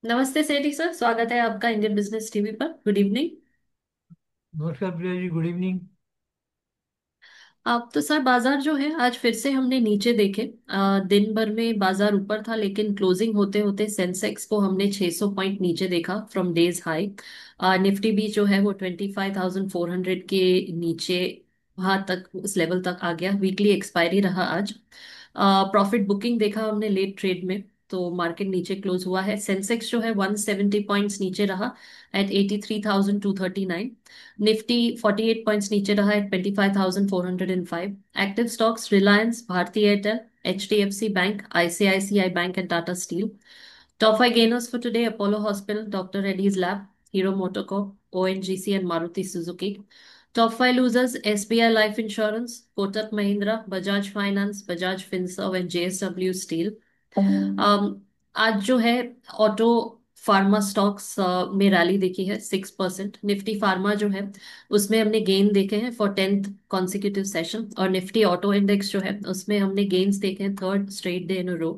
नमस्ते सेठी सर, स्वागत है आपका इंडियन बिजनेस टीवी पर। Good evening. नमस्कार प्रिया जी, गुड इवनिंग। आप तो सर, बाजार जो है आज फिर से हमने नीचे देखे। दिन भर में बाजार ऊपर था, लेकिन क्लोजिंग होते होते सेंसेक्स को हमने 600 पॉइंट नीचे देखा फ्रॉम डेज हाई। निफ्टी भी जो है वो 25,400 के नीचे, वहां तक, उस लेवल तक आ गया। वीकली एक्सपायरी रहा आज। प्रॉफिट बुकिंग देखा हमने लेट ट्रेड में, तो मार्केट नीचे क्लोज हुआ है। सेंसेक्स जो है 170 पॉइंट्स नीचे रहा एट 83,239। निफ्टी 48 पॉइंट्स नीचे रहा है 25,405। Active stocks Reliance, Bharti Airtel, HDFC bank, ICICI bank and Tata steel. Top five gainers for today: Apollo hospital, doctor Reddy's lab, Hero MotoCorp, ONGC and Maruti Suzuki. Top five losers: SBI life insurance, Kotak Mahindra, Bajaj finance, Bajaj Finserv and JSW steel. आज जो है auto pharma stocks में rally देखी है 6%। Nifty pharma जो है उसमें हमने गेन देखे हैं फॉर 10th कॉन्सिक्यूटिव सेशन, और निफ्टी ऑटो इंडेक्स जो है उसमें हमने गेन्स देखे हैं third straight day in a row.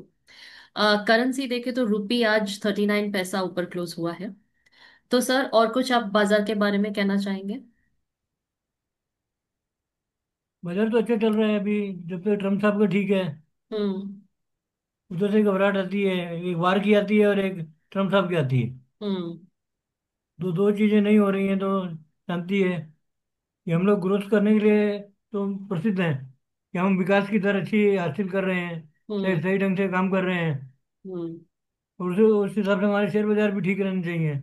Currency देखे तो रुपी आज 39 पैसा ऊपर क्लोज हुआ है। तो सर, और कुछ आप बाजार के बारे में कहना चाहेंगे? बाजार तो अच्छा चल रहा है अभी। जब तक ट्रम्प साहब का ठीक है। हम्म। उधर से घबराहट आती है, एक वार की आती है और एक ट्रम्प साहब की आती है। हम्म। दो दो चीज़ें नहीं हो रही हैं तो शांति है। कि हम लोग ग्रोथ करने के लिए तो प्रसिद्ध हैं कि हम विकास की दर अच्छी हासिल कर रहे हैं। सही हम्म। सही ढंग से काम कर रहे हैं। हम्म। और उस हिसाब से हमारे शेयर बाजार भी ठीक रहने चाहिए।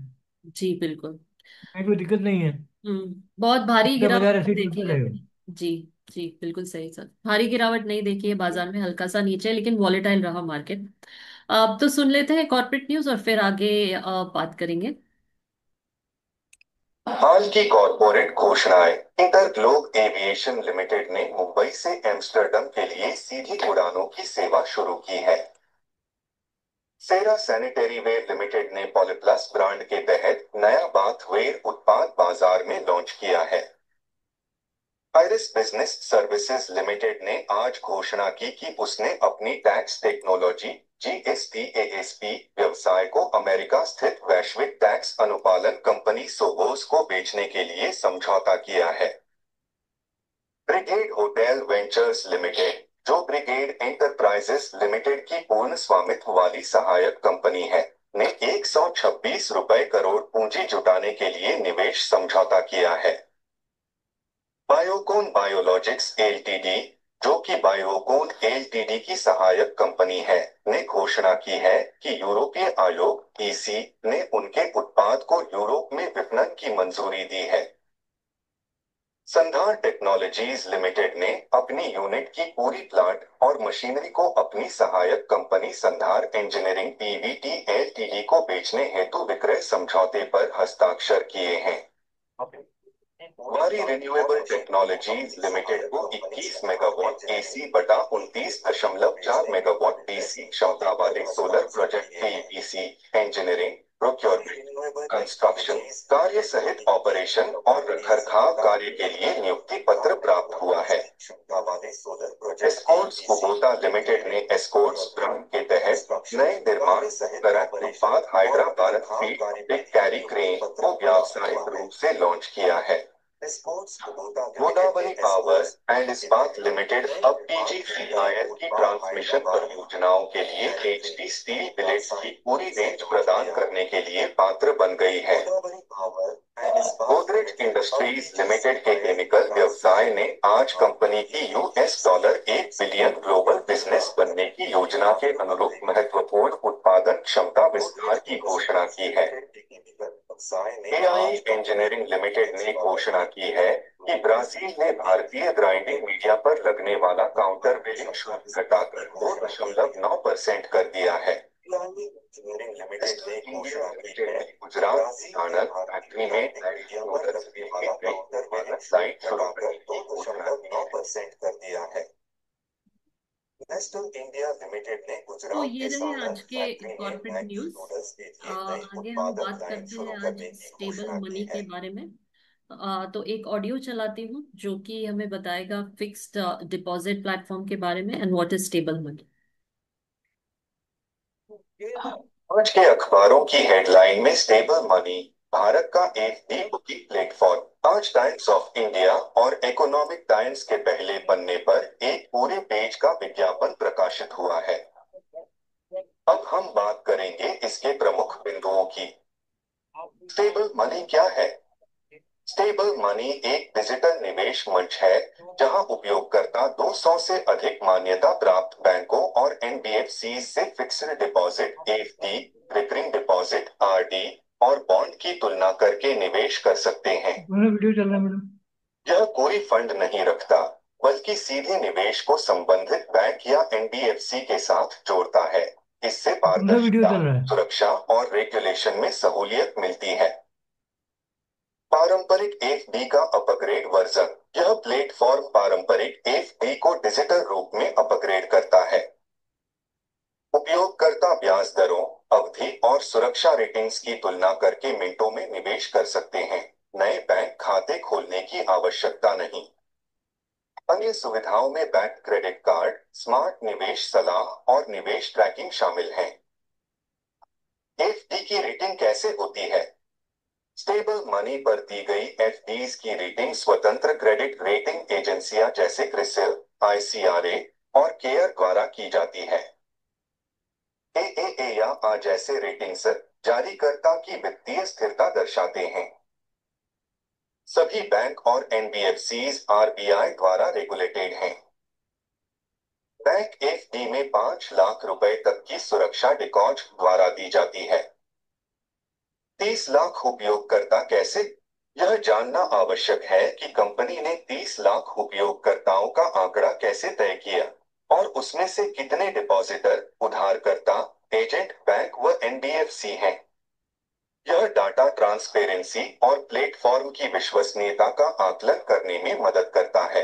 जी बिल्कुल। कहीं कोई दिक्कत नहीं है। बहुत भारी पूरा बाजार गिरावट ऐसे ही देखी चलता है। रहेगा। जी। जी बिल्कुल सही सर, भारी गिरावट नहीं देखी है बाजार में, हल्का सा नीचे, लेकिन वॉलेटाइल रहा मार्केट। अब तो सुन लेते हैं कॉर्पोरेट न्यूज और फिर आगे बात करेंगे। हाल की कॉरपोरेट घोषणाएं। इंटरग्लोब एविएशन लिमिटेड ने मुंबई से एम्स्टर्डम के लिए सीधी उड़ानों की सेवा शुरू की है। सेरा सैनिटरीवेयर लिमिटेड ने पॉलीप्लस ब्रांड के तहत नया बाथवेयर उत्पाद बाजार में लॉन्च किया है। आइरिस बिजनेस सर्विसेज लिमिटेड ने आज घोषणा की कि उसने अपनी टैक्स टेक्नोलॉजी जीएसटी एएसपी व्यवसाय को अमेरिका स्थित वैश्विक टैक्स अनुपालन कंपनी सोबोस को बेचने के लिए समझौता किया है। ब्रिगेड होटल वेंचर्स लिमिटेड, जो ब्रिगेड एंटरप्राइजेस लिमिटेड की पूर्ण स्वामित्व वाली सहायक कंपनी है, ने 126 रुपए करोड़ पूंजी जुटाने के लिए निवेश समझौता किया है। बायोकोन बायोलॉजिक्स एलटीडी, जो कि बायोकोन एलटीडी की सहायक कंपनी है, ने घोषणा की है कि यूरोपीय आयोग ईसी ने उनके उत्पाद को यूरोप में विपणन की मंजूरी दी है। संधार टेक्नोलॉजीज लिमिटेड ने अपनी यूनिट की पूरी प्लांट और मशीनरी को अपनी सहायक कंपनी संधार इंजीनियरिंग पीवीटी एलटीडी को बेचने हेतु विक्रय समझौते पर हस्ताक्षर किए हैं। वारी रिन्यूएबल टेक्नोलॉजीज लिमिटेड को 21 मेगावाट एसी बटा 29.4 मेगावाट डीसी क्षमता वाले सोलर प्रोजेक्ट के ईपीसी इंजीनियरिंग, प्रोक्योरमेंट, कंस्ट्रक्शन कार्य सहित ऑपरेशन और रखरखाव कार्य के लिए नियुक्ति पत्र प्राप्त हुआ है। एस्कॉर्ट्स कुबोटा लिमिटेड ने एस्कॉर्ट्स ब्रांड के तहत नए निर्माण उपकरण उत्पाद hydra Bharat field big carry crane को व्यावसायिक रूप से लॉन्च किया है। गोदावरी पावर एंड इस्पात लिमिटेड अब पीजीसीआईएल की ट्रांसमिशन परियोजनाओं के लिए एचटी स्टील बिलेट्स की पूरी रेंज प्रदान करने के लिए पात्र बन गई है। गोदरेज इंडस्ट्रीज लिमिटेड के केमिकल व्यवसाय ने आज कंपनी की $1 बिलियन ग्लोबल बिजनेस बनने की योजना के अनुरूप महत्वपूर्ण उत्पादन क्षमता विस्तार की घोषणा की है। एआई इंजीनियरिंग लिमिटेड ने घोषणा की है कि ब्राजील ने भारतीय ग्राइंडिंग मीडिया पर लगने वाला काउंटर बिलिंग शुल्क घटाकर 2.9% कर दिया है। इंजीनियरिंग लिमिटेड ने घोषणा की है कि गुजरात आनंद फैक्ट्री में मदद से काउंटर बिलिंग साइट शुरू करने की घोषणा की है। 2.9% कर दिया है। नेस्टल इंडिया लिमिटेड ने तो गुजरात ये के रहे आज सानंद के फैक्ट्री में कॉर्पोरेट मैगी न्यूज। नूडल्स के लिए नई आगे हम उत्पादक बात लाइन करते शुरू हैं आज करने की स्टेबल घोषणा मनी की के है। बारे में। तो एक ऑडियो चलाती हूँ जो कि हमें बताएगा फिक्स्ड डिपॉजिट प्लेटफॉर्म के बारे में and what is stable money. आज के अखबारों की हेडलाइन में स्टेबल मनी, भारत का एफडी बुकिंग प्लेटफॉर्म। आज टाइम्स ऑफ इंडिया और इकोनॉमिक टाइम्स के पहले पन्ने पर एक पूरे पेज का विज्ञापन प्रकाशित हुआ है। अब हम बात करेंगे इसके प्रमुख बिंदुओं की। स्टेबल मनी क्या है? स्टेबल मनी एक डिजिटल निवेश मंच है जहां उपयोगकर्ता 200 से अधिक मान्यता प्राप्त बैंकों और एनबीएफसी से fixed deposit FD, recurring deposit RD और बॉन्ड की तुलना करके निवेश कर सकते हैं। मेरा वीडियो चल रहा है मैडम। यह कोई फंड नहीं रखता, बल्कि सीधे निवेश को संबंधित बैंक या एनबीएफसी के साथ जोड़ता है। इससे कौन सा वीडियो पारदर्शिता, चल रहा है? सुरक्षा और रेगुलेशन में सहूलियत मिलती है। पारंपरिक एफडी का अपग्रेड वर्जन। यह प्लेटफॉर्म पारंपरिक एफडी को डिजिटल रूप में अपग्रेड करता है। उपयोगकर्ता ब्याज दरों, अवधि और सुरक्षा रेटिंग्स की तुलना करके मिनटों में निवेश कर सकते हैं। नए बैंक खाते खोलने की आवश्यकता नहीं। अन्य सुविधाओं में बैंक क्रेडिट कार्ड, स्मार्ट निवेश सलाह और निवेश ट्रैकिंग शामिल हैं। एफडी की रेटिंग कैसे होती है? स्टेबल मनी पर दी गई एफडीज की रेटिंग स्वतंत्र क्रेडिट रेटिंग एजेंसियां जैसे क्रिसिल, आईसीआरए और केयर द्वारा की जाती है। एएए या आ जैसे रेटिंग्स जारीकर्ता की वित्तीय स्थिरता दर्शाते हैं। सभी बैंक और एनबीएफसीज आरबीआई द्वारा रेगुलेटेड हैं। बैंक एफडी में 5 लाख रुपए तक की सुरक्षा डिकॉज द्वारा दी जाती है। 30 लाख उपयोगकर्ता कैसे? यह जानना आवश्यक है कि कंपनी ने 30 लाख उपयोगकर्ताओं का आंकड़ा कैसे तय किया और उसमें से कितने डिपॉजिटर, उधारकर्ता, एजेंट बैंक व एनबीएफसी हैं। यह डाटा ट्रांसपेरेंसी और प्लेटफॉर्म की विश्वसनीयता का आकलन करने में मदद करता है।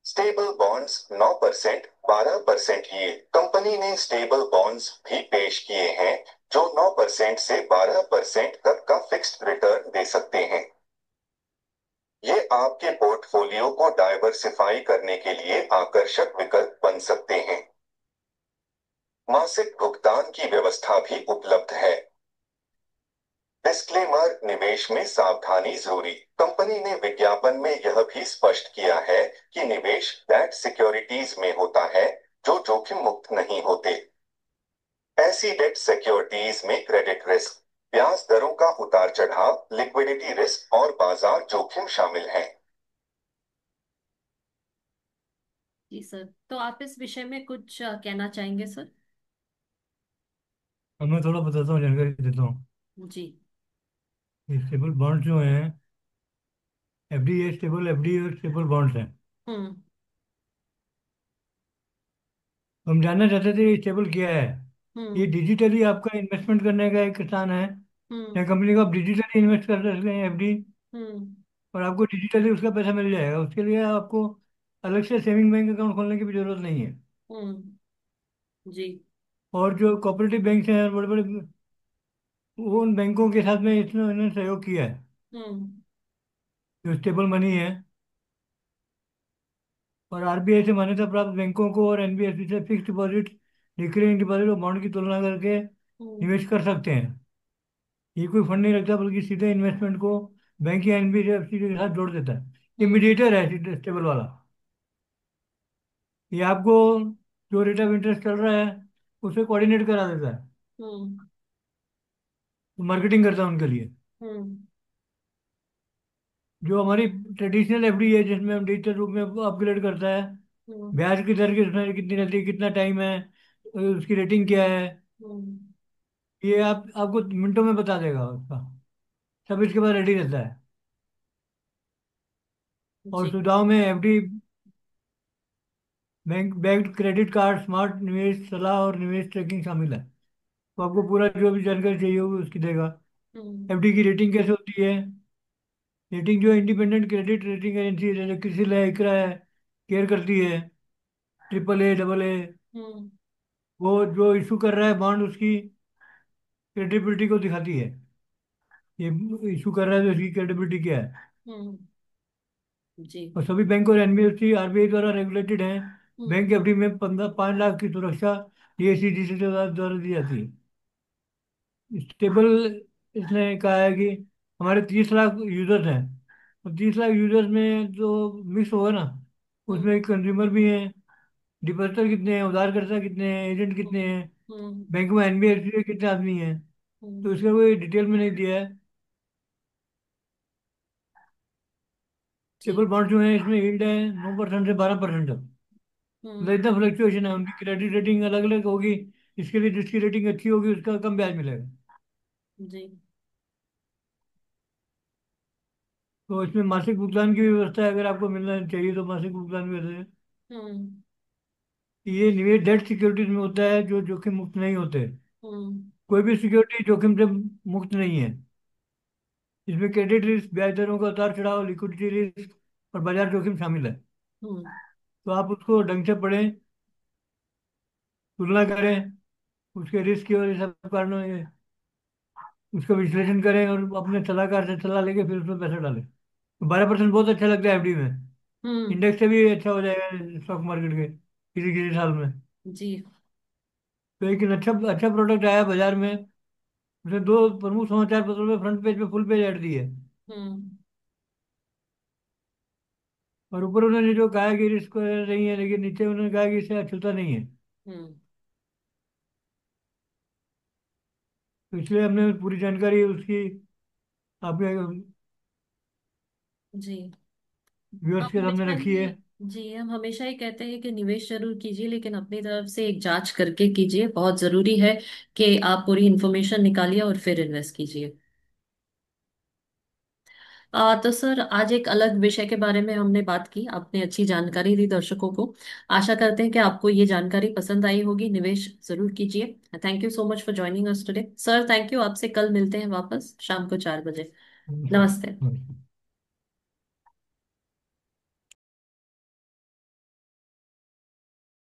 स्टेबल बॉन्ड्स 9%, 12% ये कंपनी ने स्टेबल बॉन्ड्स भी पेश किए हैं जो 9% से 12% तक का फिक्स्ड रिटर्न दे सकते हैं। ये आपके पोर्टफोलियो को डाइवर्सिफाई करने के लिए आकर्षक विकल्प बन सकते हैं। मासिक भुगतान की व्यवस्था भी उपलब्ध है। डिस्क्लेमर, निवेश में सावधानी जरूरी। कंपनी ने विज्ञापन में यह भी स्पष्ट किया है कि निवेश डेट सिक्योरिटीज में होता है जो जोखिम मुक्त नहीं होते। ऐसी डेट सिक्योरिटीज में क्रेडिट रिस्क, ब्याज दरों का उतार चढ़ाव, लिक्विडिटी रिस्क और बाजार जोखिम शामिल हैं। जी सर, तो आप इस विषय में कुछ कहना चाहेंगे सर? अब मैं थोड़ा बताता हूँ, जानकारी देता हूँ। जी। ये स्टेबल बॉन्ड जो हैं, एफडी है, स्टेबल एफडी और स्टेबल बॉन्ड्स हैं। हम्म। हम जानना चाहते थे ये स्टेबल क्या है। ये हम्म। डिजिटली आपका इन्वेस्टमेंट करने का एक स्थान है। हम्म। या कंपनी को आप डिजिटली इन्वेस्ट कर सकते हैं एफडी, हम्म। और आपको डिजिटली उसका पैसा मिल जाएगा। उसके लिए आपको अलग से सेविंग बैंक अकाउंट खोलने की भी जरूरत नहीं है। हम्म। जी। और जो कोऑपरेटिव बैंक हैं बड़े बड़े, वो उन बैंकों के साथ में इन्होंने सहयोग किया है। हम्म। जो स्टेबल मनी है, और आरबीआई से मान्यता प्राप्त बैंकों को और एनबीएफसी से फिक्स डिपॉजिट, रिकरिंग डिपॉजिट और बॉन्ड की तुलना करके हम्म। निवेश कर सकते हैं। ये कोई फंड नहीं रखता, बल्कि सीधे इन्वेस्टमेंट को बैंक या एनबीएफसी के साथ जोड़ देता है। ये हम्म। मीडिएटर है स्टेबल वाला। ये आपको जो रेट ऑफ इंटरेस्ट चल रहा है उसे कोऑर्डिनेट करा देता है, हम्म। मार्केटिंग करता है उनके लिए। हम्म। जो हमारी ट्रेडिशनल एफडी है, जिसमें हम डिजिटल रूप में अपग्रेड करता है, हम्म। ब्याज की दर कितना कितनी रहती है, कितना टाइम है, उसकी रेटिंग क्या है, हम्म। ये आपको मिनटों में बता देगा उसका। सब इसके बाद रेडी रहता है। और जी। सुविधाओं में FD, bank bank credit card, smart निवेश सलाह और निवेश ट्रैकिंग शामिल है। तो आपको पूरा जो भी जानकारी चाहिए होगी उसकी देगा। हम्म। एफडी की रेटिंग कैसे होती है? रेटिंग जो इंडिपेंडेंट क्रेडिट रेटिंग एजेंसी जैसे क्रिसिल है, इकरा है, केयर करती है, ट्रिपल ए, डबल ए, हम्म। वो जो इशू कर रहा है बॉन्ड, उसकी क्रेडिबिलिटी को दिखाती है। ये इशू कर रहा है तो इसकी क्रेडिबिलिटी क्या है। हम्म। जी। और सभी बैंक और एनबीएफसी आरबीआई द्वारा रेगुलेटेड हैं। हम्म। बैंक एफडी में 15 5 लाख की सुरक्षा ये सीडीसी के द्वारा दी जाती है। स्टेबल, इसने कहा है कि हमारे 30 लाख यूजर्स हैं, और 30 लाख यूजर्स में जो मिक्स होगा ना, हम्म। उसमें एक कंज्यूमर भी हैं, डिपॉजिटर कितने हैं, उधारकर्ता कितने हैं, एजेंट कितने हैं, हम्म। बैंक में एनबीएफसी के कितने आदमी हैं। हम्म। तो इसका कोई डिटेल में नहीं दिया है। जी। स्टेबल बॉन्ड जो है इसमें यील्ड है 9% से 12% तक। मतलब हम्म। इतना फ्लक्चुएशन है, उनकी क्रेडिट रेटिंग अलग अलग होगी। इसके लिए जिसकी रेटिंग अच्छी होगी उसका कम ब्याज मिलेगा। जी। तो इसमें मासिक भुगतान की भी व्यवस्था है, अगर आपको मिलना चाहिए तो मासिक भुगतान भी होता है। हम्म। ये निवेश डेट सिक्योरिटीज में होता है जो जोखिम मुक्त नहीं होते। हम्म। कोई भी सिक्योरिटी जोखिम से मुक्त नहीं है। इसमें क्रेडिट रिस्क, ब्याज दरों का उतार चढ़ाव, लिक्विडिटी रिस्क और बाजार जोखिम शामिल है। हम्म। तो आप उसको ढंग से पढ़ें, तुलना करें उसके रिस्क की और ये सब कारणों ये उसका विश्लेषण करें और अपने सलाहकार से सलाह लेके फिर उसमें पैसा डालें। तो 12% बहुत अच्छा लगता है एफडी में। हम्म। इंडेक्स से भी अच्छा हो जाएगा स्टॉक मार्केट के किसी किसी साल में। जी। तो एक अच्छा अच्छा प्रोडक्ट आया बाजार में, उसने दो प्रमुख समाचार पत्रों में फ्रंट पेज पे फुल पेज ऐड दी है। हम्म। और ऊपर उन्होंने जो कहा कि रिस्क नहीं है, लेकिन नीचे उन्होंने कहा कि इससे अछूता नहीं है। हम्म। तो इसलिए हमने पूरी जानकारी उसकी आपके जी। व्यूअर्स हम के सामने हमेशा रखी ही है। जी हम हमेशा ही कहते हैं कि निवेश जरूर कीजिए, लेकिन अपनी तरफ से एक जांच करके कीजिए। बहुत जरूरी है कि आप पूरी इन्फॉर्मेशन निकालिए और फिर इन्वेस्ट कीजिए। तो सर, आज एक अलग विषय के बारे में हमने बात की, आपने अच्छी जानकारी दी दर्शकों को। आशा करते हैं कि आपको ये जानकारी पसंद आई होगी। निवेश जरूर कीजिए। Thank you so much for joining us today sir. Thank you. आपसे कल मिलते हैं वापस शाम को 4 बजे। नमस्कार। नमस्ते। नमस्कार।